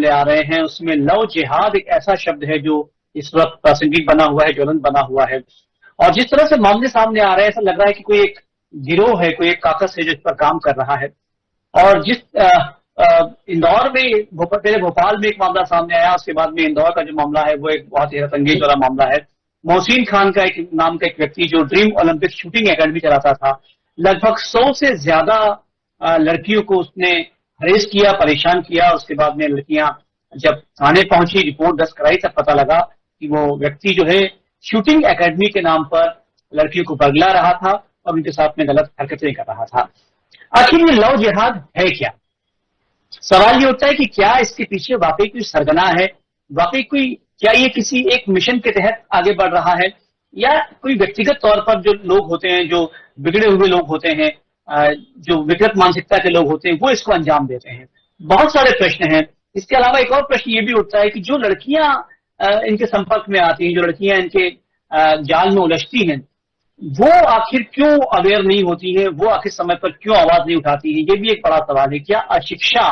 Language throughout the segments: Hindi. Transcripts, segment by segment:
मामले आ रहे हैं उसमें लव जिहाद एक ऐसा शब्द है जो इस वक्त प्रासंगिक बना हुआ है, ज्वलंत बना हुआ है। और जिस तरह से मामले सामने आ रहे हैं ऐसा लग रहा है कि कोई एक गिरोह है, कोई एक काकस है जो इस पर काम कर रहा है। और जिस इंदौर में पहले भोपाल में एक मामला सामने आया, उसके बाद में इंदौर का जो मामला है वो एक बहुत ही हैरतअंगेज वाला मामला है। मोहसिन खान का एक नाम का एक व्यक्ति जो ड्रीम ओलंपिक शूटिंग एकेडमी चलाता था, लगभग 100 से ज्यादा लड़कियों को उसने हरेस किया, परेशान किया। उसके बाद में लड़कियां जब थाने पहुंची, रिपोर्ट दर्ज कराई, तब पता लगा कि वो व्यक्ति जो है शूटिंग एकेडमी के नाम पर लड़कियों को बरगला रहा था और उनके साथ में गलत हरकतें कर रहा था। आखिर ये लव जिहाद है क्या? सवाल ये उठता है कि क्या इसके पीछे वाकई कोई सरगना है, वाकई कोई, क्या ये किसी एक मिशन के तहत आगे बढ़ रहा है, या कोई व्यक्तिगत तौर पर जो लोग होते हैं, जो बिगड़े हुए लोग होते हैं, जो विकृत मानसिकता के लोग होते हैं, वो इसको अंजाम देते हैं। बहुत सारे प्रश्न हैं। इसके अलावा एक और प्रश्न ये भी उठता है कि जो लड़कियां इनके संपर्क में आती हैं, जो लड़कियां इनके जाल में उलझती हैं, वो आखिर क्यों अवेयर नहीं होती है, वो आखिर समय पर क्यों आवाज नहीं उठाती है? ये भी एक बड़ा सवाल है। क्या अशिक्षा,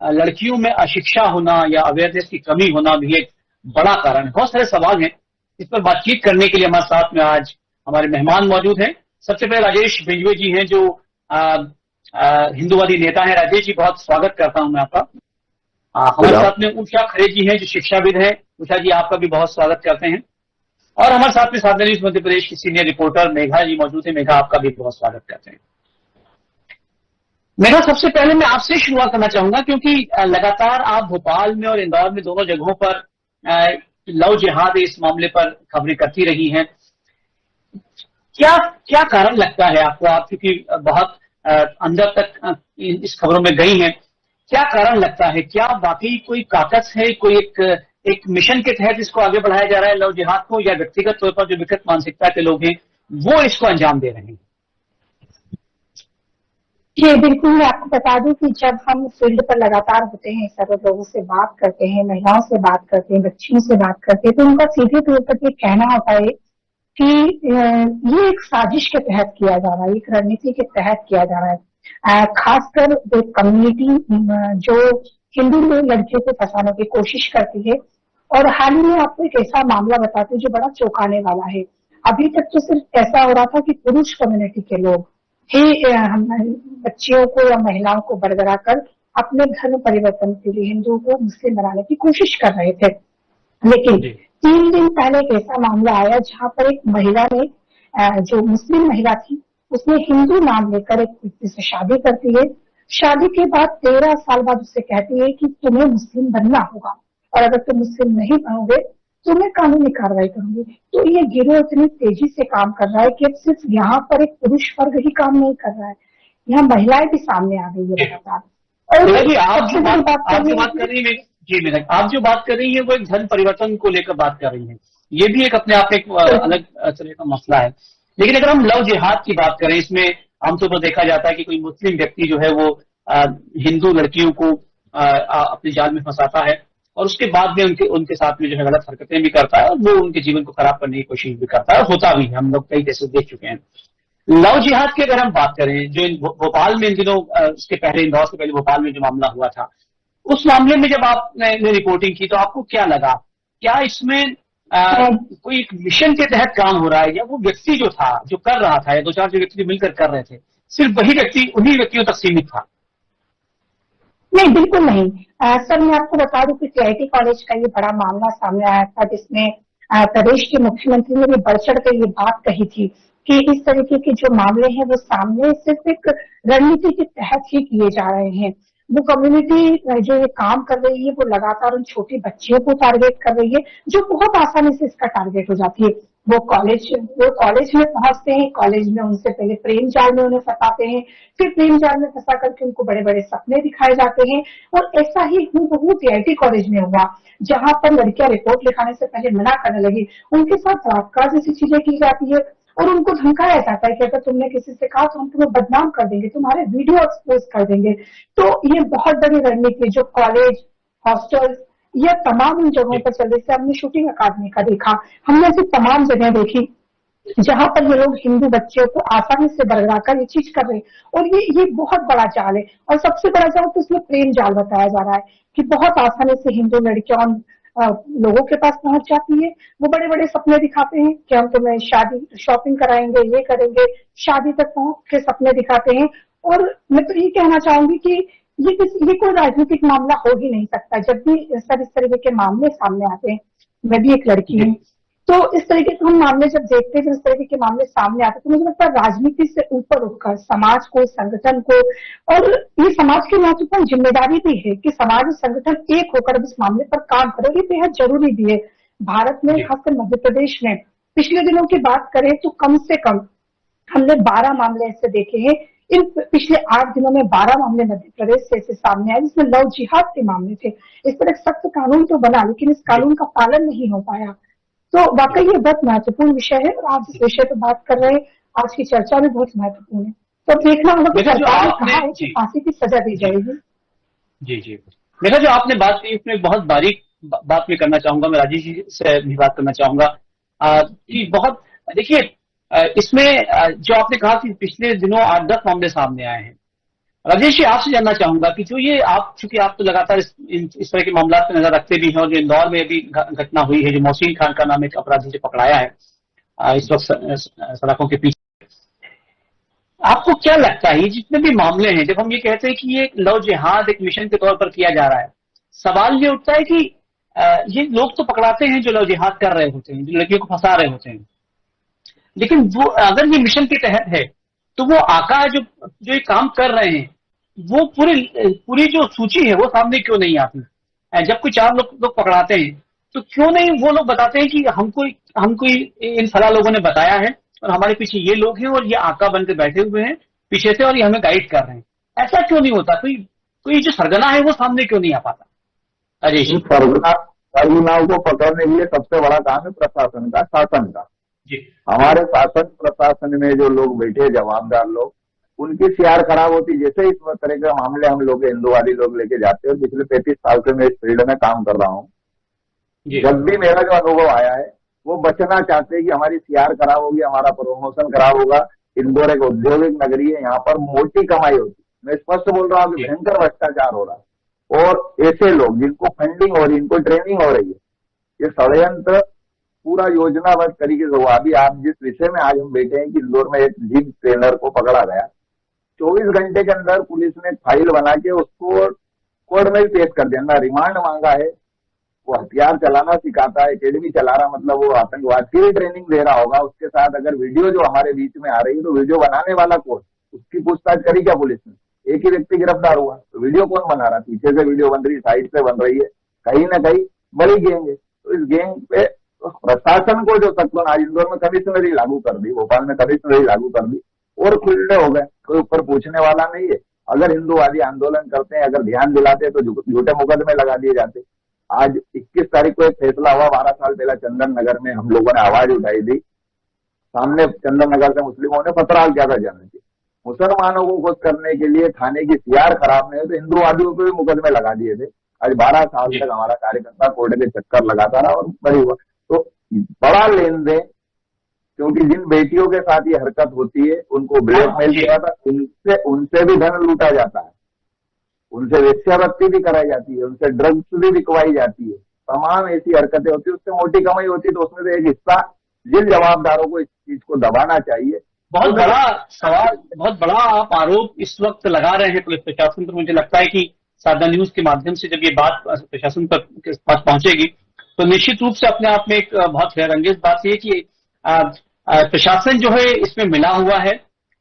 लड़कियों में अशिक्षा होना या अवेयरनेस की कमी होना भी एक बड़ा कारण है? बहुत सारे सवाल हैं। इस पर बातचीत करने के लिए हमारे साथ में आज हमारे मेहमान मौजूद हैं। सबसे पहले राजेश भिंजवे जी हैं जो हिंदूवादी नेता हैं। राजेश जी, बहुत स्वागत करता हूं मैं आपका। हमारे साथ में उषा खरे जी हैं जो शिक्षाविद हैं। उषा जी, आपका भी बहुत स्वागत करते हैं। और हमारे साथ में साधना न्यूज मध्य प्रदेश की सीनियर रिपोर्टर मेघा जी मौजूद है। मेघा, आपका भी बहुत स्वागत करते हैं। मेघा, सबसे पहले मैं आपसे शुरुआत करना चाहूंगा क्योंकि लगातार आप भोपाल में और इंदौर में दोनों जगहों पर लव जिहाद इस मामले पर खबरें करती रही हैं। क्या क्या कारण लगता है आपको, आप क्योंकि बहुत अंदर तक इस खबरों में गई हैं, क्या कारण लगता है? क्या वाकई कोई काकस है, कोई एक मिशन के तहत इसको आगे बढ़ाया जा रहा है लव जिहाद को, या व्यक्तिगत तौर पर जो विकृत मानसिकता के लोग हैं वो इसको अंजाम दे रहे हैं? जी बिल्कुल, मैं आपको बता दूं कि जब हम फील्ड पर लगातार होते हैं, सर्व लोगों से बात करते हैं, महिलाओं से बात करते हैं, बच्चियों से बात करते हैं, तो उनका सीधे तौर पर ये कहना होता है कि ये एक साजिश के तहत किया जा रहा है, एक रणनीति के तहत किया जा रहा है। खासकर एक कम्युनिटी जो हिंदू लड़कियों को फंसाने की कोशिश करती है। और हाल ही में आपको एक ऐसा मामला बताते हैं जो बड़ा चौंकाने वाला है। अभी तक तो सिर्फ ऐसा हो रहा था कि पुरुष कम्युनिटी के लोग ही बच्चियों को या महिलाओं को बरगरा कर अपने धर्म परिवर्तन के लिए हिंदुओं को मुस्लिम बनाने की कोशिश कर रहे थे। लेकिन 3 दिन पहले एक ऐसा मामला आया जहां पर एक महिला ने, जो मुस्लिम महिला थी, उसने हिंदू नाम लेकर एक व्यक्ति से शादी करती है। शादी के बाद 13 साल बाद उससे कहती है कि तुम्हें मुस्लिम बनना होगा और अगर तुम मुस्लिम नहीं बनोगे तो मैं कानूनी कार्रवाई करूंगी। तो ये गिरोह इतनी तेजी से काम कर रहा है कि अब सिर्फ यहाँ पर एक पुरुष वर्ग ही काम नहीं कर रहा है, यहाँ महिलाएं भी सामने आ गई है लगातार। और आप जो बात कर रही है जी मेरा, आप जो बात कर रही है वो एक धर्म परिवर्तन को लेकर बात कर रही है। ये भी एक अपने आप में एक अलग तरह का मसला है। लेकिन अगर हम लव जिहाद की बात करें, इसमें आमतौर पर देखा जाता है कि कोई मुस्लिम व्यक्ति जो है वो हिंदू लड़कियों को अपने जाल में फंसाता है और उसके बाद में उनके साथ में जो है गलत हरकतें भी करता है और वो उनके जीवन को खराब करने की कोशिश भी करता है, होता भी है। हम लोग कई केसेस देख चुके हैं। लव जिहाद की अगर हम बात करें, जो भोपाल में इन दिनों, उसके पहले इंदौर से पहले भोपाल में जो मामला हुआ था, उस मामले में जब आपने रिपोर्टिंग की तो आपको क्या लगा? क्या इसमें कोई एक मिशन के तहत काम हो रहा है, या वो व्यक्ति जो था, जो कर रहा था, या 2-4 जो व्यक्ति मिलकर कर रहे थे, सिर्फ वही व्यक्ति उन्हीं व्यक्तियों तक सीमित था? नहीं, बिल्कुल नहीं। सर, मैं आपको बता दूं कि टीआईटी कॉलेज का ये बड़ा मामला सामने आया था जिसमें प्रदेश के मुख्यमंत्री ने भी बढ़ चढ़ कर ये बात कही थी कि इस तरीके के जो मामले हैं वो सामने सिर्फ एक रणनीति के तहत ही किए जा रहे हैं। वो कम्युनिटी जो ये काम कर रही है वो लगातार उन छोटी बच्चियों को टारगेट कर रही है, जो बहुत आसानी से इसका टारगेट हो जाती है। वो कॉलेज में पहुंचते हैं, कॉलेज में उनसे पहले प्रेम जाल में उन्हें फंसाते हैं, फिर प्रेम जाल में फंसा करके उनको बड़े बड़े सपने दिखाए जाते हैं। और ऐसा ही हूबहू टीआईटी कॉलेज में हुआ, जहां पर लड़कियां रिपोर्ट लिखाने से पहले मना करने लगी, उनके साथ बलात्कार जैसी चीजें की जाती है और उनको धमकाया जाता है कि अगर तुमने किसी से कहा तो हम तुम्हें बदनाम कर देंगे, तुम्हारे वीडियो एक्सपोज कर देंगे। तो ये बहुत बड़ी रणनीति जो कॉलेज, हॉस्टल या तमाम इन जगहों पर चल रही है। हमने शूटिंग अकादमी का देखा, हमने ऐसी तमाम जगह देखी जहां पर ये लोग हिंदू बच्चों को आसानी से बरगरा कर ये चीज कर रहे हैं। और ये बहुत बड़ा जाल है। और सबसे बड़ा जाल तो इसमें प्रेम जाल बताया जा रहा है कि बहुत आसानी से हिंदू लड़कियां लोगों के पास पहुंच जाती है। वो बड़े बड़े सपने दिखाते हैं कि हम तुम्हें शादी शॉपिंग कराएंगे, ये करेंगे, शादी तक पहुंच के सपने दिखाते हैं। और मैं तो ये कहना चाहूंगी कि ये कोई राजनीतिक मामला हो ही नहीं सकता। जब भी सर इस तरीके के मामले सामने आते हैं, मैं भी एक लड़की हूँ, तो इस तरीके के हम मामले जब देखते हैं, जब इस तरीके के मामले सामने आते हैं, तो मुझे लगता है राजनीति से ऊपर उठकर समाज को, संगठन को, और ये समाज की महत्वपूर्ण जिम्मेदारी भी है कि समाज और संगठन एक होकर इस मामले पर काम करे। ये बेहद जरूरी भी है। भारत में, खासकर मध्य प्रदेश में पिछले दिनों की बात करें तो कम से कम हमने 12 मामले ऐसे देखे हैं। इन पिछले 8 दिनों में 12 मामले मध्य प्रदेश से ऐसे सामने आए जिसमें लव जिहाद के मामले थे। इस पर एक सख्त कानून तो बना, लेकिन इस कानून का पालन नहीं हो पाया। तो वाकई ये बहुत महत्वपूर्ण विषय है और आप जिस विषय पर बात कर रहे हैं, आज की चर्चा भी बहुत महत्वपूर्ण है। तो देखना होगा कि सरकार ने कहा है कि फांसी की सजा दी जाएगी। जी जी, मेरा जो आपने बात की उसमें बहुत बारीक बात मैं करना चाहूंगा, मैं राजेश जी से भी बात करना चाहूंगा कि बहुत देखिए इसमें जो आपने कहा कि पिछले दिनों 8-10 मामले सामने आए हैं। राजेश जी, आपसे जानना चाहूंगा कि जो ये आप, चूंकि आप तो लगातार इस तरह के मामला पर नजर रखते भी हैं, और जो इंदौर में अभी घटना हुई है, जो मोहसिन खान का नाम एक अपराधी से पकड़ाया है इस वक्त सड़कों के पीछे, आपको क्या लगता है ये जितने भी मामले हैं, जब हम ये कहते हैं कि ये लव जिहाद एक मिशन के तौर पर किया जा रहा है, सवाल ये उठता है कि ये लोग तो पकड़ाते हैं जो लव जिहाद कर रहे होते हैं, जो लड़कियों को फंसा रहे होते हैं, लेकिन वो अगर ये मिशन के तहत है तो वो आका जो जो ये काम कर रहे हैं, वो पूरी जो सूची है वो सामने क्यों नहीं आती? जब कोई 4 लोग पकड़ाते हैं तो क्यों नहीं वो लोग बताते हैं कि हमको इन फला लोगों ने बताया है और हमारे पीछे ये लोग हैं और ये आका बनकर बैठे हुए हैं पीछे से और ये हमें गाइड कर रहे हैं? ऐसा क्यों नहीं होता? कोई जो सरगना है वो सामने क्यों नहीं आ पाता? अजय जी। सरगनाओं को पकड़ने के लिए सबसे बड़ा काम है प्रशासन का, शासन का। हमारे शासन प्रशासन में जो लोग बैठे, जवाबदार लोग, उनकी सीआर खराब होती। जैसे इस तरह के मामले हम लोग हिंदुवादी लोग लेके जाते हैं, पिछले 35 साल से मैं इस फील्ड में काम कर रहा हूँ। जब भी मेरा जो अनुभव आया है, वो बचना चाहते हैं कि हमारी सीआर खराब होगी, हमारा प्रमोशन खराब होगा। इंदौर एक औद्योगिक नगरी है, यहाँ पर मोटी कमाई होती। मैं स्पष्ट बोल रहा हूँ कि भयंकर भ्रष्टाचार हो रहा है, और ऐसे लोग जिनको फंडिंग हो रही, इनको ट्रेनिंग हो रही है, ये षड्यंत्र पूरा योजनाबद्ध तरीके से हुआ। अभी आप जिस विषय में आज हम बैठे हैं कि इंदौर में एक जिम ट्रेनर को पकड़ा गया, 24 घंटे के अंदर पुलिस ने फाइल बना के उसको कोर्ट में भी पेश कर दिया, ना रिमांड मांगा है। वो हथियार चलाना सिखाता है, एकेडमी चला रहा, मतलब वो आतंकवाद की भी ट्रेनिंग दे रहा होगा। उसके साथ अगर वीडियो जो हमारे बीच में आ रही है, तो वीडियो बनाने वाला कौन, उसकी पूछताछ करी क्या पुलिस ने? एक ही व्यक्ति गिरफ्तार हुआ, तो वीडियो कौन बना रहा? पीछे से वीडियो बन रही, साइड से बन रही है, कहीं ना कहीं बड़ी गैंग है। तो इस गैंग पे प्रशासन को जो तत्व, आज इंदौर में कमिश्नरी लागू कर दी, भोपाल में कमिश्नरी लागू कर दी, और खुले हो गए, कोई ऊपर पूछने वाला नहीं है। अगर हिंदूवादी आंदोलन करते हैं, अगर ध्यान दिलाते तो झूठे मुकदमे लगा दिए जाते। आज 21 तारीख को एक फैसला हुआ, 12 साल पहला चंदन नगर में हम लोगों ने आवाज उठाई थी। सामने चंदन नगर से मुस्लिमों ने पथराव किया था जाने के, मुसलमानों को खुश करने के लिए थाने की सीआर खराब नहीं है, तो हिंदूवादियों पे भी मुकदमे लगा दिए थे। आज 12 साल तक हमारा कार्यकर्ता कोर्ट के चक्कर लगाता रहा और बड़ी हुआ। तो बड़ा लेन देन, क्योंकि जिन बेटियों के साथ ये हरकत होती है उनको ब्लैकमेल किया था, उनसे भी धन लूटा जाता है, उनसे वेश्यावृत्ति भी कराई जाती है, उनसे ड्रग्स भी बिकवाई जाती है, तमाम ऐसी हरकतें होती है। उससे मोटी कमाई होती है, तो उसमें से एक हिस्सा जिन जवाबदारों को इस चीज को दबाना चाहिए। बहुत बड़ा सवाल, बहुत बड़ा आप आरोप इस वक्त लगा रहे हैं पुलिस प्रशासन पर। मुझे लगता है कि साधा न्यूज के माध्यम से जब ये बात प्रशासन पर के पास पहुंचेगी तो निश्चित रूप से अपने आप में एक बहुत हैरंगेज बात यह कि प्रशासन जो है इसमें मिला हुआ है,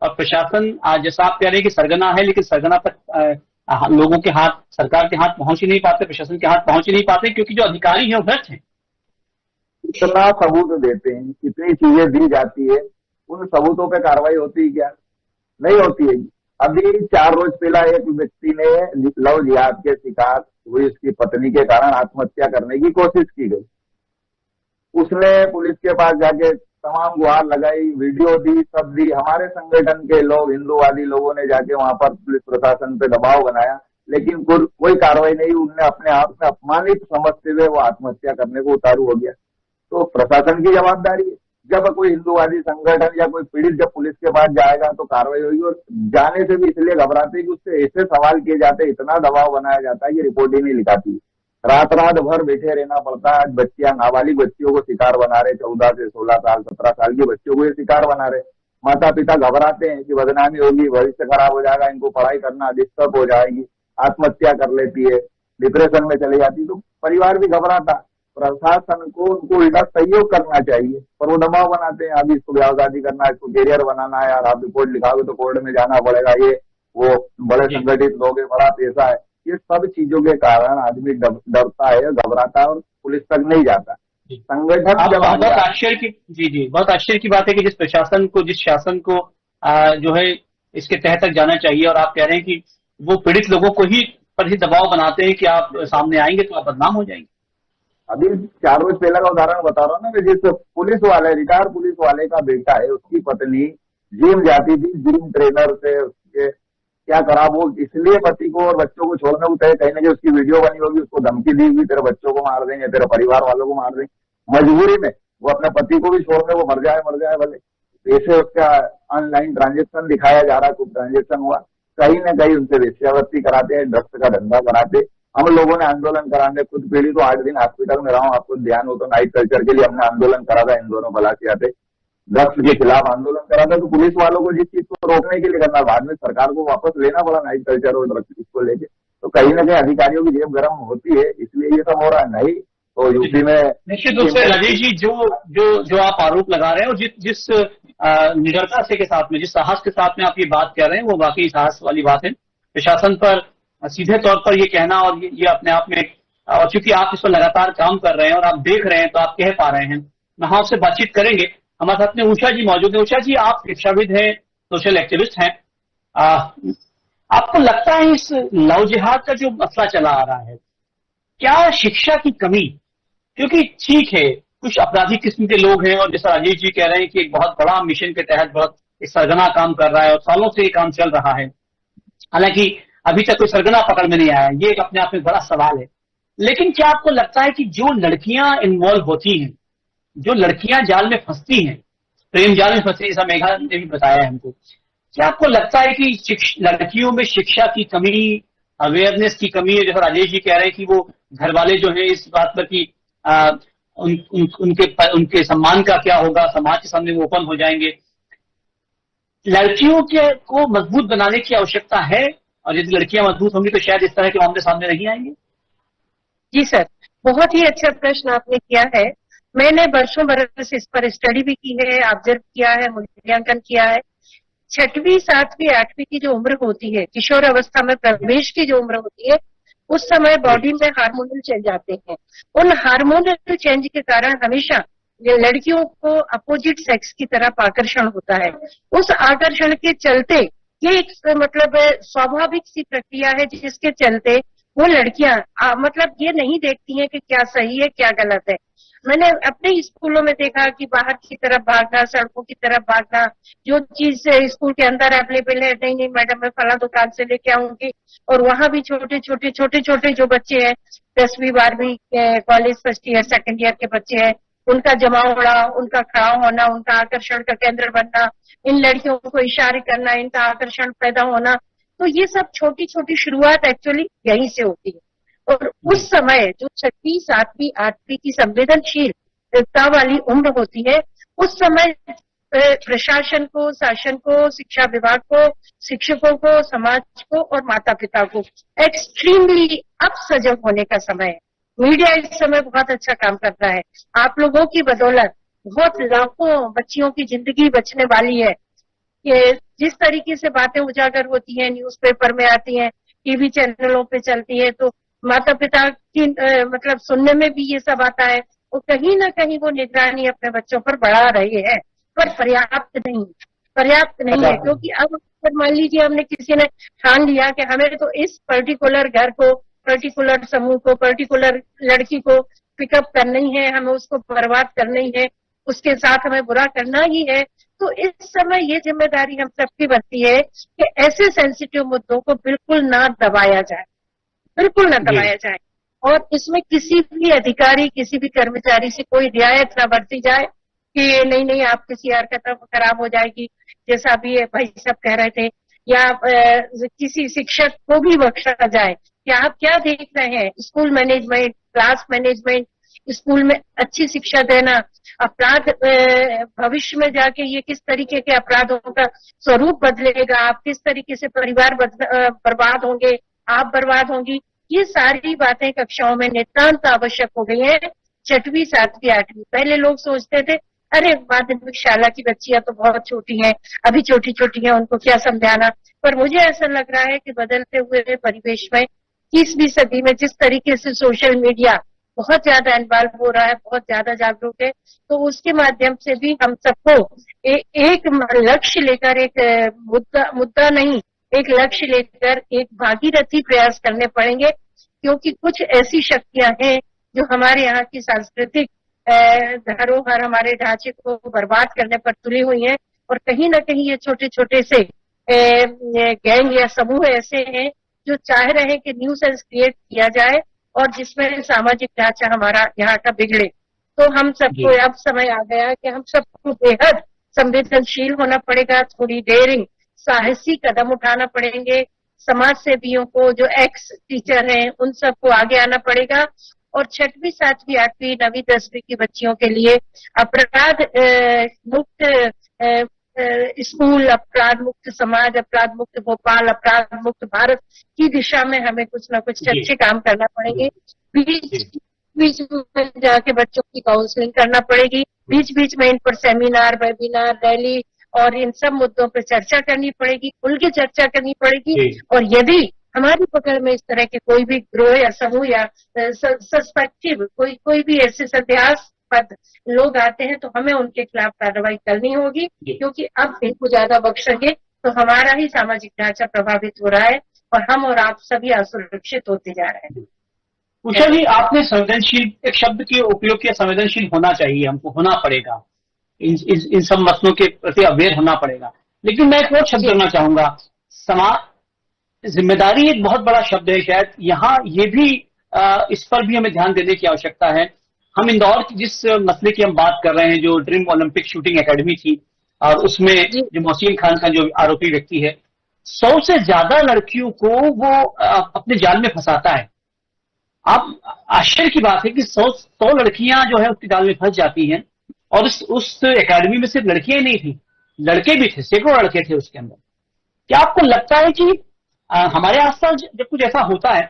और प्रशासन जैसा आप कह रहे हैं कि सरगना है, लेकिन सरगना तक लोगों के हाथ, सरकार के हाथ पहुंच ही नहीं पाते, प्रशासन के हाथ पहुंच ही नहीं पाते, क्योंकि जो अधिकारी हैं वो भ्रष्ट हैं। इतना सबूत देते हैं, कितनी चीजें दी जाती है, उन सबूतों पे कार्रवाई होती है क्या? नहीं होती है। अभी 4 रोज पहला एक व्यक्ति ने लव जिहाद के शिकार हुई उसकी पत्नी के कारण आत्महत्या करने की कोशिश की गई। उसने पुलिस के पास जाके तमाम गुहार लगाई, वीडियो दी, सब दी। हमारे संगठन के लोग, हिंदूवादी लोगों ने जाके वहां पर पुलिस प्रशासन पे दबाव बनाया, लेकिन कोई कार्रवाई नहीं। उनने अपने आप में अपमानित समझते हुए वो आत्महत्या करने को उतारू हो गया। तो प्रशासन की जवाबदारी है, जब कोई हिंदूवादी संगठन या कोई पीड़ित जब पुलिस के पास जाएगा तो कार्रवाई होगी, और जाने से भी इसलिए घबराते हैं कि उससे ऐसे सवाल किए जाते हैं, इतना दबाव बनाया जाता है कि रिपोर्ट ही नहीं लिखाती। रात रात भर बैठे रहना पड़ता है। बच्चियां, नाबालिग बच्चियों को शिकार बना रहे, 14 से 16 साल 17 साल के बच्चों को ये शिकार बना रहे। माता पिता घबराते हैं कि बदनामी होगी, भविष्य खराब हो जाएगा, इनको पढ़ाई करना डिस्टर्ब हो जाएगी, आत्महत्या कर लेती है, डिप्रेशन में चली जाती, तो परिवार भी घबराता। प्रशासन को उनको उल्टा सहयोग करना चाहिए, पर वो दबाव बनाते हैं, अभी इसको ब्याह शादी करना है, इसको कैरियर बनाना है, यार आप रिपोर्ट लिखाओगे तो कोर्ट में जाना पड़ेगा, ये वो बड़े संगठित लोग हैं, बड़ा पैसा है। ये सब चीजों के कारण आदमी डरता है, घबराता है और पुलिस तक नहीं जाता। संगठन जब बहुत आश्चर्य की जी बहुत आश्चर्य की बात है कि जिस शासन को जो है इसके तह तक जाना चाहिए, और आप कह रहे हैं कि वो पीड़ित लोगों को ही पर ही दबाव बनाते हैं कि आप सामने आएंगे तो आप बदनाम हो जाएंगे। अभी 4 रोज पहले का उदाहरण बता रहा हूँ ना, जिस पुलिस वाले, रिटायर्ड पुलिस वाले का बेटा है, उसकी पत्नी जिम जाती थी, जिम ट्रेनर से उसके क्या करा, वो इसलिए पति को और बच्चों को छोड़ने को तय, कहीं ना कहीं उसकी वीडियो बनी होगी, उसको धमकी दी हुई, तेरे बच्चों को मार देंगे, तेरे परिवार वालों को मार देंगे। मजबूरी में वो अपने पति को भी छोड़ने, वो मर जाए भले, ऐसे उसका ऑनलाइन ट्रांजेक्शन दिखाया जा रहा, कुछ ट्रांजेक्शन हुआ, कहीं ना कहीं उनसे वेश्यावृत्ति कराते हैं, ड्रग्स का धंधा कराते। हम लोगों ने आंदोलन कराने, खुद पीड़ित तो 8 दिन हॉस्पिटल में रहा हूं, आपको ध्यान हो तो, नाइट कल्चर के लिए हमने आंदोलन करा था, इन दोनों बलासिया थे, ड्रग्स के खिलाफ आंदोलन करा था। तो पुलिस वालों को जिस चीज को रोकने के लिए करना, बाद में सरकार को वापस लेना पड़ा नाइट कल्चर और ड्रग्स को लेके, तो कहीं ना कहीं अधिकारियों की जेब गर्म होती है, इसलिए ये सब हो रहा है। नहीं तो यूपी में निश्चित रूप से राजेश जी, जो आप आरोप लगा रहे हैं, और जिस निडरता से के साथ में, जिस साहस के साथ में आप ये बात कह रहे हैं, वो वाकई साहस वाली बात है। प्रशासन पर सीधे तौर पर ये कहना, और ये अपने आप में, और चूंकि आप इस पर लगातार काम कर रहे हैं और आप देख रहे हैं, तो आप कह पा रहे हैं। हम आपसे बातचीत करेंगे। हमारे साथ में उषा जी मौजूद है। उषा जी, आप शिक्षाविद हैं, सोशल एक्टिविस्ट हैं। आपको लगता है इस लव जिहाद का जो मसला चला आ रहा है, क्या शिक्षा की कमी, क्योंकि ठीक है कुछ आपराधिक किस्म के लोग हैं, और जैसा राजेश जी कह रहे हैं कि एक बहुत बड़ा मिशन के तहत बहुत एक सरगना काम कर रहा है, और सालों से ये काम चल रहा है, हालांकि अभी तक कोई सरगना पकड़ में नहीं आया, ये एक अपने आप में बड़ा सवाल है। लेकिन क्या आपको लगता है कि जो लड़कियां इन्वॉल्व होती हैं, जो लड़कियां जाल में फंसती हैं, प्रेम जाल में फंसती, जैसा मेघा ने भी बताया हमको, क्या आपको लगता है कि लड़कियों में शिक्षा की कमी, अवेयरनेस की कमी है? जैसा राजेश जी कह रहे हैं कि वो घर वाले जो है इस बात पर कि उनके सम्मान का क्या होगा, समाज के सामने वो ओपन हो जाएंगे। लड़कियों को मजबूत बनाने की आवश्यकता है, और यदि लड़कियां मजबूत होंगी तो शायद इस तरह के मामले सामने नहीं आएंगे। जी सर, बहुत ही अच्छा प्रश्न आपने किया है। मैंने वर्षों बरस इस पर स्टडी भी की है, ऑब्जर्व किया है, मूल्यांकन किया है। 6वीं 7वीं 8वीं की जो उम्र होती है, किशोर अवस्था में प्रवेश की जो उम्र होती है, उस समय बॉडी में हार्मोनल चेंज आते हैं। उन हार्मोनल चेंज के कारण हमेशा लड़कियों को अपोजिट सेक्स की तरफ आकर्षण होता है। उस आकर्षण के चलते ये एक मतलब स्वाभाविक सी प्रक्रिया है, जिसके चलते वो लड़कियां मतलब ये नहीं देखती हैं कि क्या सही है क्या गलत है। मैंने अपने स्कूलों में देखा कि बाहर की तरफ भागना, सड़कों की तरफ भागना, जो चीज स्कूल के अंदर अवेलेबल है, नहीं मैडम मैं फला दुकान से लेके आऊंगी, और वहां भी छोटे छोटे जो बच्चे हैं, 10वीं 12वीं college first year second year के बच्चे हैं, उनका जमावड़ा, उनका खड़ा होना, उनका आकर्षण का केंद्र बनना, इन लड़कियों को इशारे करना, इनका आकर्षण पैदा होना, तो ये सब छोटी छोटी शुरुआत एक्चुअली यहीं से होती है। और उस समय जो 6वीं 7वीं 8वीं की संवेदनशीलता वाली उम्र होती है, उस समय प्रशासन को, शासन को, शिक्षा विभाग को, शिक्षकों को, समाज को और माता पिता को एक्सट्रीमली अब सजग होने का समय है। मीडिया इस समय बहुत अच्छा काम कर रहा है। आप लोगों की बदौलत बहुत लाखों बच्चियों की जिंदगी बचने वाली है। कि जिस तरीके से बातें उजागर होती हैं, न्यूज़पेपर में आती हैं, टीवी चैनलों पे चलती है, तो माता पिता की मतलब सुनने में भी ये सब आता है, और कहीं ना कहीं वो निगरानी अपने बच्चों पर बढ़ा रहे हैं, पर पर्याप्त नहीं है। क्योंकि अब मान लीजिए हमने किसी ने ठान लिया कि हमें तो इस पर्टिकुलर घर को, पर्टिकुलर समूह को, पर्टिकुलर लड़की को पिकअप करनी है, हमें उसको बर्बाद करनी है, उसके साथ हमें बुरा करना ही है, तो इस समय ये जिम्मेदारी हम सबकी बनती है कि ऐसे सेंसिटिव मुद्दों को बिल्कुल ना दबाया जाए, बिल्कुल ना दबाया जाए, और इसमें किसी भी अधिकारी, किसी भी कर्मचारी से कोई रियायत ना बरती जाए। कि नहीं नहीं आपकी सीआर खराब हो जाएगी, जैसा अभी ये भाई साहब कह रहे थे, या किसी शिक्षक को भी बख्शा जाए कि आप क्या देख रहे हैं, school management, class management, school में अच्छी शिक्षा देना, अपराध भविष्य में जाके ये किस तरीके के अपराधों का स्वरूप बदलेगा, आप किस तरीके से परिवार बर्बाद होंगे, आप बर्बाद होंगी, ये सारी बातें कक्षाओं में नितांत आवश्यक हो गई है। 6वीं 7वीं 8वीं, पहले लोग सोचते थे अरे माध्यमिक शाला की बच्चियां तो बहुत छोटी हैं, अभी छोटी छोटी हैं, उनको क्या समझाना, पर मुझे ऐसा लग रहा है कि बदलते हुए परिवेश में 21वीं सदी में जिस तरीके से सोशल मीडिया बहुत ज्यादा इन्वॉल्व हो रहा है, बहुत ज्यादा जागरूक है, तो उसके माध्यम से भी हम सबको एक लक्ष्य लेकर, एक मुद्दा नहीं, एक लक्ष्य लेकर एक भागीरथी प्रयास करने पड़ेंगे, क्योंकि कुछ ऐसी शक्तियां हैं जो हमारे यहाँ की सांस्कृतिक धरोहर, हमारे ढांचे को बर्बाद करने पर तुली हुई हैं, और कहीं ना कहीं ये छोटे छोटे से गैंग या समूह ऐसे हैं जो चाह रहे हैं कि न्यूसेंस क्रिएट किया जाए और जिसमें सामाजिक ढांचा हमारा यहाँ का बिगड़े। तो हम सबको अब समय आ गया कि हम सबको बेहद संवेदनशील होना पड़ेगा, थोड़ी डेयरिंग साहसी कदम उठाना पड़ेंगे, समाज सेवियों को, जो एक्स टीचर हैं, उन सबको आगे आना पड़ेगा, और 6वीं 7वीं 8वीं 9वीं 10वीं की बच्चियों के लिए अपराध मुक्त स्कूल, अपराध मुक्त समाज, अपराध मुक्त भोपाल, अपराध मुक्त भारत की दिशा में हमें कुछ ना कुछ अच्छे काम करना पड़ेंगे। बीच में जाके बच्चों की काउंसलिंग करना पड़ेगी, बीच बीच में इन पर सेमिनार, वेबिनार, रैली और इन सब मुद्दों पर चर्चा करनी पड़ेगी, खुल के चर्चा करनी पड़ेगी। और यदि हमारी पकड़ में इस तरह के कोई भी गिरोह या समूह या सस्पेक्टिव कोई भी ऐसे संदेहास्पद लोग आते हैं, तो हमें उनके खिलाफ कार्रवाई करनी होगी, क्योंकि अब इनको ज्यादा बख्शेंगे तो हमारा ही सामाजिक ढांचा प्रभावित हो रहा है और हम और आप सभी असुरक्षित होते जा रहे हैं। उषा जी, आपने संवेदनशील एक शब्द के उपयोग किया, संवेदनशील होना चाहिए, हमको होना पड़ेगा, इन सब मसलों के प्रति अवेयर होना पड़ेगा। लेकिन मैं एक और शब्द करना चाहूंगा, जिम्मेदारी एक बहुत बड़ा शब्द है, शायद यहाँ ये भी इस पर भी हमें ध्यान देने की आवश्यकता है। हम इंदौर की जिस मसले की हम बात कर रहे हैं, जो ड्रीम ओलंपिक शूटिंग एकेडमी थी, और उसमें जो मोहसिन खान का जो आरोपी व्यक्ति है, 100 से ज्यादा लड़कियों को वो अपने जाल में फंसाता है। आप आश्चर्य की बात है कि 100 लड़कियां जो है उसके जाल में फंस जाती हैं, और उस एकेडमी में सिर्फ लड़कियां ही नहीं थी, लड़के भी थे, सैकड़ों लड़के थे उसके अंदर। क्या आपको लगता है कि हमारे आसपास जब कुछ ऐसा होता है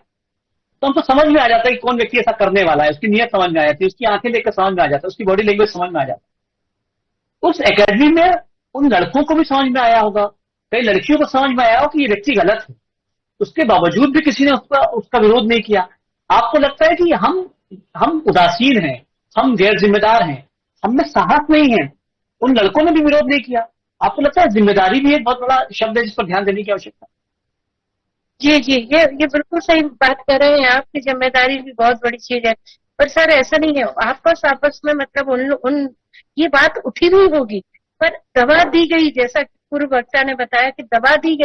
तो हमको समझ में आ जाता है कि कौन व्यक्ति ऐसा करने वाला है, उसकी नीयत समझ में आ जाती है, उसकी आंखें देखकर समझ में आ जाता है, उसकी बॉडी लैंग्वेज समझ में आ जाता है। उस एकेडमी में उन लड़कों को भी समझ में आया होगा, कई लड़कियों को समझ में आया हो कि ये व्यक्ति गलत है, उसके बावजूद भी किसी ने उसका विरोध नहीं किया। आपको लगता है कि हम उदासीन हैं, हम गैर जिम्मेदार हैं, हम में साहस नहीं है, उन लड़कों ने भी विरोध नहीं किया? आपको लगता है जिम्मेदारी भी एक बहुत बड़ा शब्द है जिस पर ध्यान देने की आवश्यकता? जी, ये बिल्कुल सही बात कर रहे हैं आप कि जिम्मेदारी भी बहुत बड़ी चीज है। पर सर ऐसा नहीं है, आपस में मतलब उन ये बात उठी भी होगी, पर दबा दी गई, जैसा पूर्व वक्ता ने बताया कि दबा दी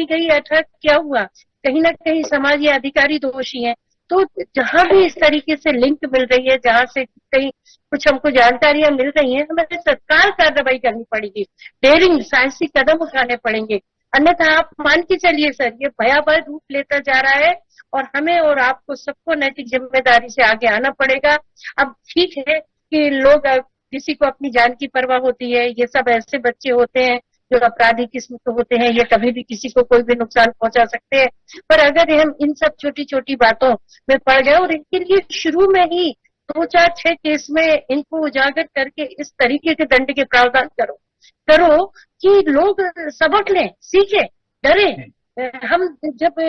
गई अर्थात क्या हुआ, कहीं ना कहीं समाज या अधिकारी दोषी है। तो जहां भी इस तरीके से लिंक मिल रही है, जहां से कहीं कुछ हमको जानकारियां मिल रही हैं, हमें तत्काल कार्रवाई करनी पड़ेगी, डेयरिंग साहसी कदम उठाने पड़ेंगे, अन्यथा आप मान के चलिए सर ये भयावह रूप लेता जा रहा है और हमें और आपको सबको नैतिक जिम्मेदारी से आगे आना पड़ेगा। अब ठीक है कि लोग, किसी को अपनी जान की परवाह होती है, ये सब ऐसे बच्चे होते हैं जो अपराधी किस्म के होते हैं, ये कभी भी किसी को कोई भी नुकसान पहुंचा सकते हैं। पर अगर हम इन सब छोटी छोटी बातों में पड़ गए और इनके लिए शुरू में ही 2, 4, 6 केस में इनको उजागर करके इस तरीके के दंड के प्रावधान करो कि लोग सबक लें, सीखें, डरे। हम जब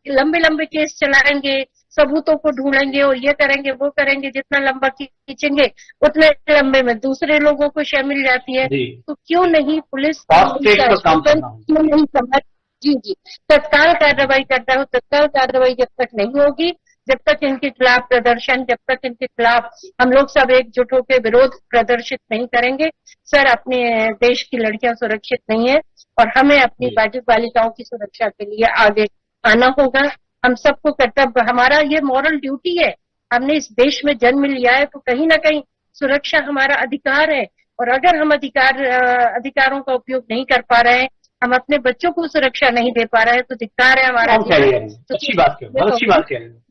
लंबे केस चलाएंगे, सबूतों को ढूंढेंगे और ये करेंगे वो करेंगे, जितना लंबा खींचेंगे उतने लंबे में दूसरे लोगों को शय मिल जाती है। तो क्यों नहीं पुलिस क्यों नहीं समझ जी तत्काल कार्रवाई करता हो। तत्काल कार्रवाई जब तक नहीं होगी, जब तक इनके खिलाफ प्रदर्शन, जब तक इनके खिलाफ हम लोग सब एकजुट होकर विरोध प्रदर्शित नहीं करेंगे, सर अपने देश की लड़कियां सुरक्षित नहीं है और हमें अपनी बालिकाओं की सुरक्षा के लिए आगे आना होगा। हम सबको कर्तव्य, हमारा ये मॉरल ड्यूटी है, हमने इस देश में जन्म लिया है तो कहीं ना कहीं सुरक्षा हमारा अधिकार है, और अगर हम अधिकारों का उपयोग नहीं कर पा रहे हैं, हम अपने बच्चों को सुरक्षा नहीं दे पा रहे हैं, तो धिक्कार है हमारा। अच्छी बात कह बहुत अच्छी बात कह रहे हैं।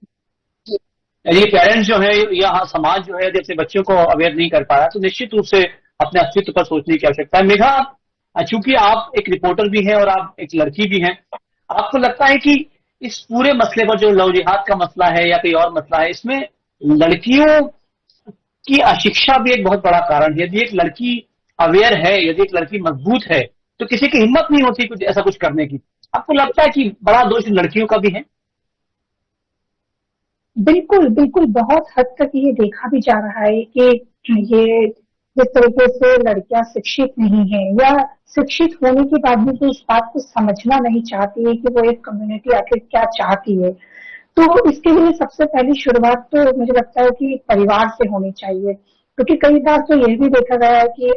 ये पेरेंट्स जो है या समाज जो है जैसे बच्चों को अवेयर नहीं कर पा रहा, तो निश्चित रूप से अपने अस्तित्व पर सोचने की आवश्यकता है। मेघा, चूंकि आप एक रिपोर्टर भी हैं और आप एक लड़की भी हैं, आपको लगता है कि इस पूरे मसले पर जो लव जिहाद का मसला है या कोई और मसला है, इसमें लड़कियों की अशिक्षा भी एक बहुत बड़ा कारण है? यदि एक लड़की अवेयर है, यदि एक लड़की मजबूत है, तो किसी की हिम्मत नहीं होती कुछ ऐसा कुछ करने की। आपको लगता है कि बड़ा दोष लड़कियों का भी है? बिल्कुल बिल्कुल, बहुत हद तक ये देखा भी जा रहा है कि ये जिस तरीके से लड़कियां शिक्षित नहीं है या शिक्षित होने के बाद भी तो इस बात को समझना नहीं चाहती है कि वो एक कम्युनिटी आखिर क्या चाहती है, तो इसके लिए सबसे पहली शुरुआत तो मुझे लगता है कि परिवार से होनी चाहिए। क्योंकि कई बार तो यह भी देखा गया है कि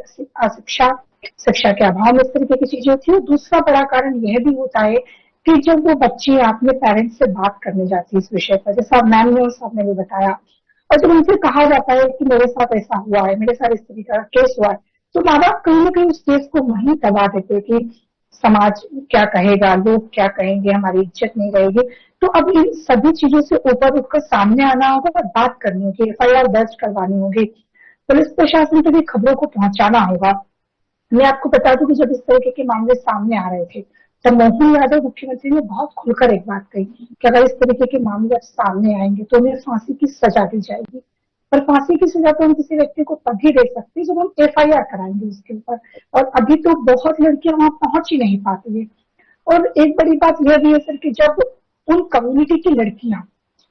शिक्षा के अभाव में इस तरीके की चीजें होती है। दूसरा बड़ा कारण यह भी होता है कि जब वो बच्ची अपने पेरेंट्स से बात करने जाती है इस विषय पर, जैसा मैम ने और साहब ने भी बताया, और जब उनसे कहा जाता है कि मेरे साथ ऐसा हुआ है, मेरे साथ इस तरीके का केस हुआ है, तो माँ बाप कहीं ना कहीं उस केस को वहीं दबा देते कि समाज क्या कहेगा, लोग क्या कहेंगे, हमारी इज्जत नहीं रहेगी। तो अब इन सभी चीजों से ऊपर उठकर सामने आना होगा और बात करनी होगी, FIR दर्ज करवानी होगी, पुलिस प्रशासन तक भी खबरों को पहुंचाना होगा। मैं आपको बता दूं कि जब इस तरीके के मामले सामने आ रहे थे, तब मोहन यादव मुख्यमंत्री ने बहुत खुलकर एक बात कही कि अगर इस तरीके के मामले सामने आएंगे तो उन्हें फांसी की सजा दी जाएगी। पर फांसी की सजा तो हम किसी व्यक्ति को तभी दे सकते हैं जब हम FIR कराएंगे उसके ऊपर, और अभी तो बहुत लड़कियां वहां पहुंच ही नहीं पाती है। और एक बड़ी बात यह भी है सर कि जब उन कम्युनिटी की लड़कियां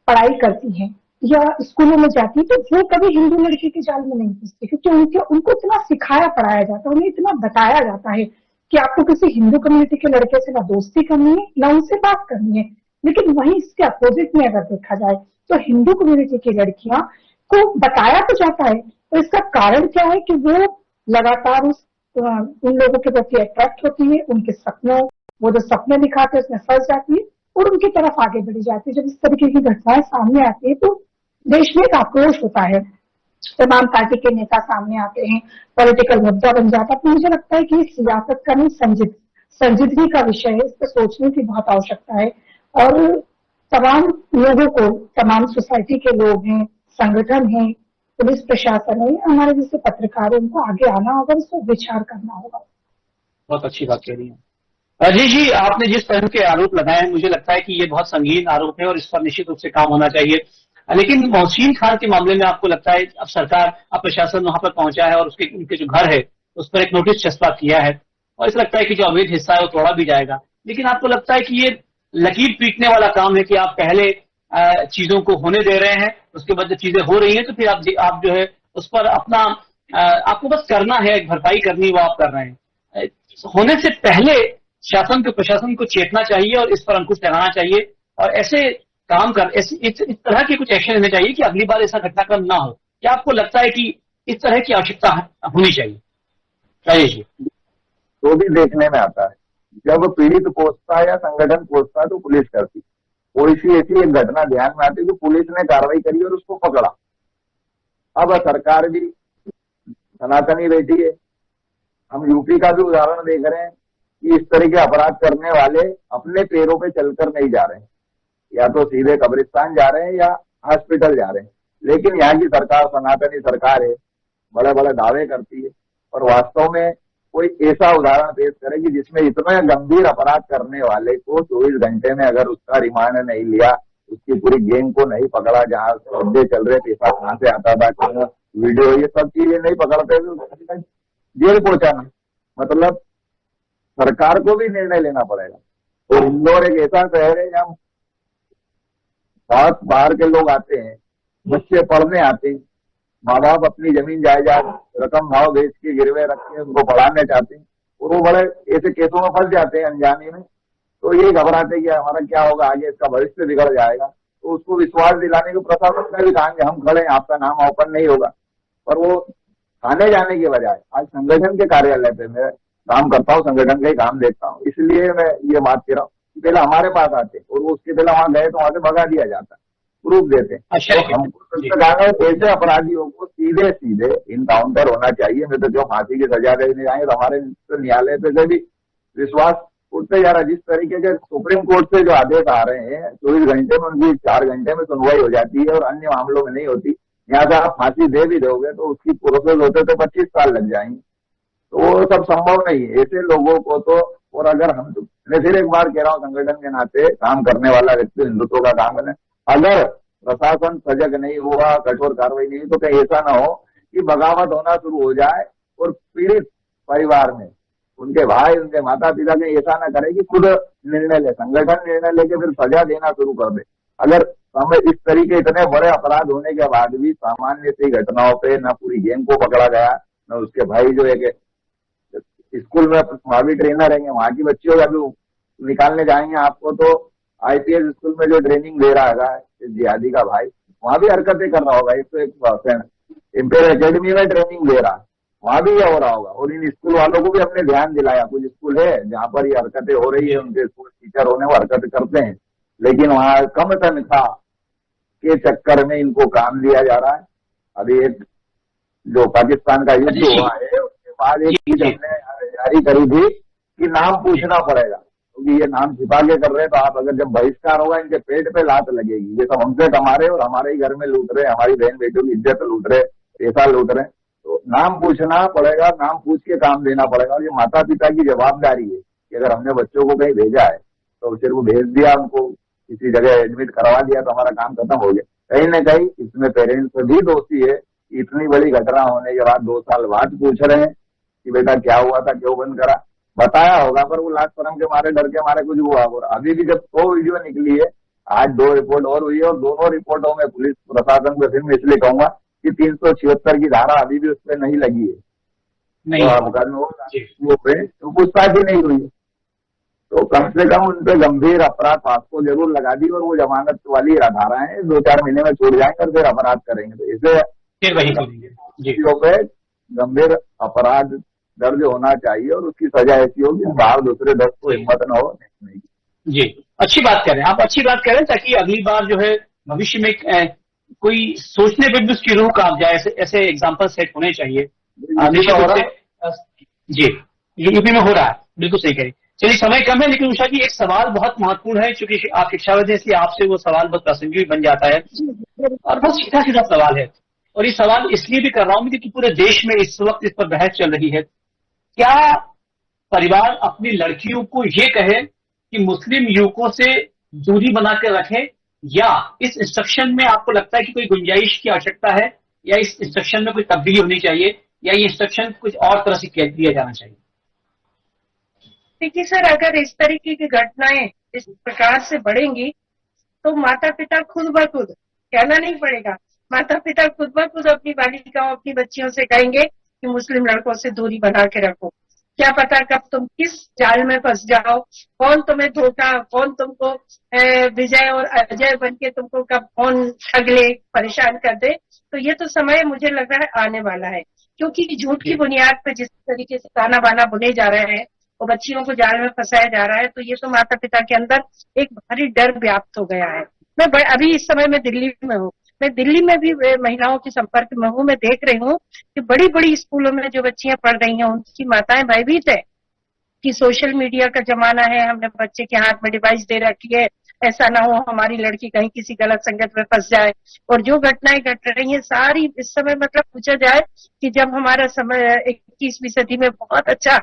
पढ़ाई करती हैं या स्कूलों में जाती है, तो वो कभी हिंदू लड़की के जाल में नहीं फंसती, क्योंकि उनको इतना सिखाया पढ़ाया जाता है, उन्हें इतना बताया जाता है कि आपको किसी हिंदू कम्युनिटी के लड़के से ना दोस्ती करनी है ना उनसे बात करनी है। लेकिन वहीं इसके अपोजिट में अगर देखा जाए तो हिंदू कम्युनिटी की लड़कियां को बताया तो जाता है, तो इसका कारण क्या है कि वो लगातार उन लोगों के प्रति अट्रैक्ट होती है, उनके सपनों, वो जो सपने दिखाते हैं उसमें फंस जाती है और उनकी तरफ आगे बढ़ी जाती है। जब इस तरीके की घटनाएं सामने आती है तो देश में एक आक्रोश होता है, तमाम पार्टी के नेता सामने आते हैं, पॉलिटिकल मुद्दा बन जाता है। तो मुझे लगता है कि सियासत का नहीं, संजीदगी का विषय है, इस पर सोचने की बहुत आवश्यकता है। और तमाम लोगों को, तमाम सोसाइटी के लोग हैं, संगठन हैं, पुलिस प्रशासन है, हमारे जैसे पत्रकार है, उनको आगे आना होगा, इस पर विचार करना होगा। बहुत अच्छी बात कह रही है राजेश जी। आपने जिस तरह के आरोप लगाए हैं, मुझे लगता है कि ये बहुत संगीन आरोप है और इस पर निश्चित रूप से काम होना चाहिए। लेकिन मोहसिन खान के मामले में आपको लगता है अब सरकार, अब प्रशासन वहां पर पहुंचा है और उनके जो घर है उस पर एक नोटिस चस्पा किया है और ऐसा लगता है कि जो अवैध हिस्सा है वो तोड़ा भी जाएगा। लेकिन आपको लगता है कि ये लकीर पीटने वाला काम है कि आप पहले चीजों को होने दे रहे हैं, उसके बाद जब चीजें हो रही हैं तो फिर आप जो है उस पर अपना आपको बस करना है, भरपाई करनी, वो आप कर रहे हैं। होने से पहले शासन को, प्रशासन को चेतना चाहिए और इस पर अंकुश लगाना चाहिए और ऐसे काम कर इस तरह के कुछ एक्शन लेने चाहिए कि अगली बार ऐसा घटनाक्रम ना हो। क्या आपको लगता है कि इस तरह की आवश्यकता होनी चाहिए? राजेश जी। तो भी देखने में आता है, जब पीड़ित पहुंचता है या संगठन पहुंचता है तो पुलिस करती, कोई सी ऐसी एक घटना ध्यान में आती है तो पुलिस ने कार्रवाई करी और उसको पकड़ा। अब सरकार भी सनातनी बैठी है। हम यूपी का भी उदाहरण देख रहे हैं कि इस तरह के अपराध करने वाले अपने पैरों पे चलकर नहीं जा रहे हैं, या तो सीधे कब्रिस्तान जा रहे हैं या हॉस्पिटल जा रहे हैं। लेकिन यहाँ की सरकार सनातनी सरकार है, बड़े बड़े दावे करती है और वास्तव में कोई ऐसा उदाहरण पेश करे कि जिसमें इतना गंभीर अपराध करने वाले को 24 घंटे में अगर उसका रिमांड नहीं लिया, उसकी पूरी गैंग को नहीं पकड़ा, जहाँ मुद्दे चल रहे, पैसा कहाँ से आता था, कहाँ वीडियो, ये सब चीजें नहीं पकड़ते तो जेल पहुंचाना, मतलब सरकार को भी निर्णय लेना पड़ेगा। और इंदौर एक ऐसा शहर है जहाँ बहुत बाहर के लोग आते हैं, बच्चे पढ़ने आते हैं, माँ बाप अपनी जमीन जायदाद रकम भाव बेच के गिरवे रख के उनको पढ़ाने चाहते हैं और वो बड़े ऐसे केसों में फंस जाते हैं अनजाने में। तो ये घबराते कि हमारा क्या होगा आगे, इसका भविष्य बिगड़ जाएगा। तो उसको विश्वास दिलाने को प्रशासन का भी काम कि हम खड़े हैं, आपका नाम ओपन नहीं होगा। पर वो थाने जाने के बजाय आज संगठन के कार्यालय पे मैं काम करता हूँ, संगठन का ही काम देखता हूँ, इसलिए मैं ये बात कह रहा हूँ। पहले हमारे पास आते और उसके पहले वहां गए तो वहां से भगा दिया जाता, प्रूफ देते। तो हमको ऐसे अपराधियों को सीधे सीधे इनकाउंटर होना चाहिए। मैं तो जो फांसी की सजा देने जाएंगे तो हमारे न्यायालय पे से भी विश्वास उठते जा रहा है। जिस तरीके के सुप्रीम कोर्ट से जो आदेश आ रहे हैं 24 घंटे में, उनकी 4 घंटे में सुनवाई हो जाती है और अन्य मामलों में नहीं होती। यहाँ से आप फांसी दे भी दोगे तो उसकी प्रोसेस होते तो 25 साल लग जाएंगे, तो वो सब संभव नहीं है ऐसे लोगों को तो। और अगर हम, मैं फिर एक बार कह रहा हूँ, संगठन के नाते काम करने वाला व्यक्ति हिंदुत्व का काम करने, अगर प्रशासन सजग नहीं हुआ, कठोर कार्रवाई नहीं हुई, तो कहीं ऐसा ना हो कि बगावत होना शुरू हो जाए और पीड़ित परिवार में उनके भाई, उनके माता पिता कहीं ऐसा ना करे कि खुद निर्णय ले, संगठन निर्णय लेके फिर सजा देना शुरू कर दे। अगर हमें इस तरीके इतने बड़े अपराध होने के बाद भी सामान्य सी घटनाओं पे न पूरी गैंग को पकड़ा गया, न उसके भाई जो एक स्कूल में भाभी ट्रेनर रहेंगे, वहां की बच्चियों का जो निकालने जाएंगे आपको, तो आईपीएस स्कूल में जो ट्रेनिंग दे रहा है जिहादी का भाई, वहां भी हरकतें कर रहा होगा 101%। एम्पायर एकेडमी में ट्रेनिंग दे रहा है, वहां भी ये हो रहा होगा। और इन स्कूल वालों को भी हमने ध्यान दिलाया, कुछ स्कूल है जहां पर ये हरकतें हो रही है, उनके स्कूल टीचर होने वो हरकतें करते हैं, लेकिन वहां कम तनख्वाह के चक्कर में इनको काम दिया जा रहा है। अभी एक जो पाकिस्तान का युद्ध हुआ है उसके बाद एक चीज हमने जारी करी थी कि नाम पूछना पड़ेगा, क्योंकि ये नाम छिपा के कर रहे हैं, तो आप अगर जब बहिष्कार होगा इनके पेट पे लात लगेगी। ये सब हमसे कमा रहे और हमारे ही घर में लूट रहे, हमारी बहन बेटियों की इज्जत लूट रहे, पैसा लूट रहे। तो नाम पूछना पड़ेगा, नाम पूछ के काम देना पड़ेगा। और ये माता पिता की जवाबदारी है कि अगर हमने बच्चों को कहीं भेजा है तो सिर्फ भेज दिया, उनको किसी जगह एडमिट करवा दिया तो हमारा काम खत्म हो गया। कहीं न कहीं इसमें पेरेंट्स भी दोषी है। इतनी बड़ी घटना होने के बाद 2 साल बाद पूछ रहे हैं कि बेटा क्या हुआ था, क्यों बंद करा। बताया होगा पर वो लाज शर्म के मारे, डर के मारे कुछ हुआ। और अभी भी जब 2 वीडियो निकली है, आज 2 रिपोर्ट और हुई है, और दोनों रिपोर्टों में पुलिस प्रशासन को फिर मैं इसलिए कहूंगा कि 376 की धारा अभी भी उस पर नहीं लगी है, तो पूछताछ ही नहीं हुई है। तो कम से कम उन पर गंभीर अपराध फांसको जरूर लगा दी, और वो जमानत वाली धाराएं 2-4 महीने में छूट जाएंगे और फिर अपराध करेंगे। तो इसे पे गंभीर अपराध दर्ज होना चाहिए और उसकी सजा ऐसी हो कि बाहर दूसरे 10 को हिम्मत न हो। नहीं जी, अच्छी बात कह रहे हैं आप, अच्छी बात कह रहे हैं, ताकि अगली बार जो है भविष्य में कोई सोचने पे भी उसकी रूह कांप जाए। ऐसे एग्जाम्पल सेट होने चाहिए। जी, यूपी में हो रहा है, बिल्कुल सही कह रही। चलिए, समय कम है, लेकिन उषा जी एक सवाल बहुत महत्वपूर्ण है, क्योंकि आप शिक्षाविद हैं, इसलिए आपसे वो सवाल बहुत प्रासंगिक बन जाता है और बहुत सीधा सीधा सवाल है। और ये सवाल इसलिए भी कर रहा हूं क्योंकि पूरे देश में इस वक्त इस पर बहस चल रही है। क्या परिवार अपनी लड़कियों को ये कहे कि मुस्लिम युवकों से दूरी बनाकर रखें, या इस इंस्ट्रक्शन में आपको लगता है कि कोई गुंजाइश की आवश्यकता है, या इस इंस्ट्रक्शन में कोई तब्दीली होनी चाहिए, या ये इंस्ट्रक्शन कुछ और तरह से दिया जाना चाहिए? देखिए सर, अगर इस तरीके की घटनाएं इस प्रकार से बढ़ेंगी तो माता पिता खुद ब खुद, कहना नहीं पड़ेगा, माता पिता खुद ब खुद अपनी बालिकाओं, अपनी बच्चियों से कहेंगे कि मुस्लिम लड़कों से दूरी बना के रखो। क्या पता कब तुम किस जाल में फंस जाओ, कौन तुम्हें धोखा, कौन तुमको विजय और अजय बन के तुमको कब कौन ठग ले, परेशान कर दे। तो ये तो समय मुझे लग रहा है आने वाला है, क्योंकि झूठ की बुनियाद पर जिस तरीके से ताना बाना बुने जा रहे हैं और बच्चियों को जाल में फंसाया जा रहा है, तो ये तो माता पिता के अंदर एक भारी डर व्याप्त हो गया है। मैं अभी इस समय में दिल्ली में हूँ, मैं दिल्ली में भी महिलाओं के संपर्क में हूँ। मैं देख रही हूँ कि बड़ी बड़ी स्कूलों में जो बच्चियां पढ़ रही हैं उनकी माताएं भयभीत है कि सोशल मीडिया का जमाना है, हमने बच्चे के हाथ में डिवाइस दे रखी है, ऐसा ना हो हमारी लड़की कहीं किसी गलत संगत में फंस जाए। और जो घटनाएं घट रही हैं सारी इस समय, मतलब पूछा जाए कि जब हमारा समय 21वीं सदी में बहुत अच्छा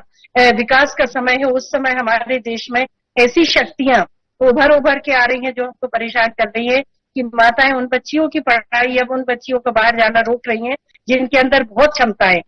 विकास का समय है, उस समय हमारे देश में ऐसी शक्तियां उभर के आ रही हैं जो हमको परेशान कर रही है कि माताएं उन बच्चियों की पढ़ाई, अब उन बच्चियों को बाहर जाना रोक रही हैं जिनके अंदर बहुत क्षमताएं।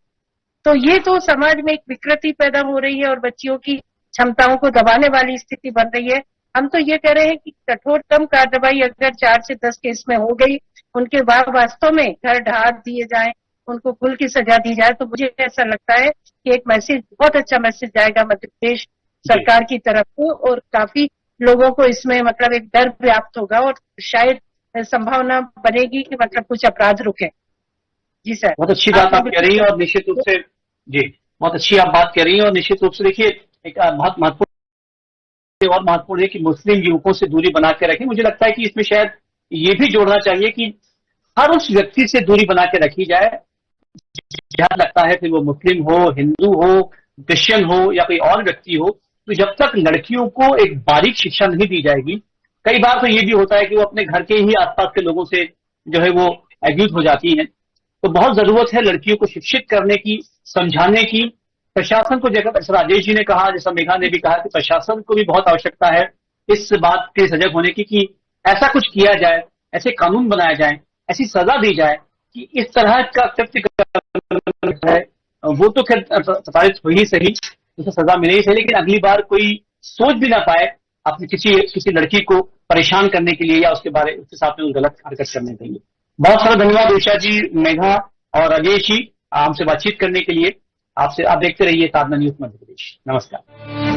तो ये तो समाज में एक विकृति पैदा हो रही है और बच्चियों की क्षमताओं को दबाने वाली स्थिति बन रही है। हम तो ये कह रहे हैं कि कठोरतम कार्रवाई अगर 4 से 10 केस में हो गई, उनके बाद वास्तव में घर ढाह दिए जाए, उनको कुल की सजा दी जाए, तो मुझे ऐसा लगता है कि एक मैसेज, बहुत अच्छा मैसेज जाएगा मध्य प्रदेश सरकार की तरफ को, और काफी लोगों को इसमें मतलब एक डर व्याप्त होगा और शायद संभावना बनेगी कि मतलब कुछ अपराध रुके। जी सर, बहुत अच्छी बात आप कह रही हैं, और निश्चित रूप से जी बहुत अच्छी आप बात कह रही हैं। और निश्चित रूप से देखिए एक बहुत महत्वपूर्ण है कि मुस्लिम युवकों से दूरी बना के रखें। मुझे लगता है कि इसमें शायद ये भी जोड़ना चाहिए कि हर उस व्यक्ति से दूरी बना के रखी जाए जिहाद लगता है, फिर वो मुस्लिम हो, हिंदू हो, क्रिश्चियन हो या कोई और व्यक्ति हो, तो जब तक लड़कियों को एक बारीक शिक्षा नहीं दी जाएगी, कई बार तो ये भी होता है कि वो अपने घर के ही आसपास के लोगों से जो है वो एब्यूज हो जाती हैं। तो बहुत जरूरत है लड़कियों को शिक्षित करने की, समझाने की। प्रशासन को, जैसा राजेश जी ने कहा, जैसा मेघा ने भी कहा, कि प्रशासन को भी बहुत आवश्यकता है इस बात के सजग होने की कि ऐसा कुछ किया जाए, ऐसे कानून बनाया जाए, ऐसी सजा दी जाए कि इस तरह का कृत्य है वो तो खैर प्रताड़ित हो ही सही, उसे सजा मिले ही सही, लेकिन अगली बार कोई सोच भी ना पाए अपनी किसी लड़की को परेशान करने के लिए या उसके साथ में गलत हरकत करने के लिए। बहुत सारा धन्यवाद उषा जी, मेघा और राजेश जी, हमसे बातचीत करने के लिए। आप देखते रहिए साधना न्यूज मध्य प्रदेश। नमस्कार।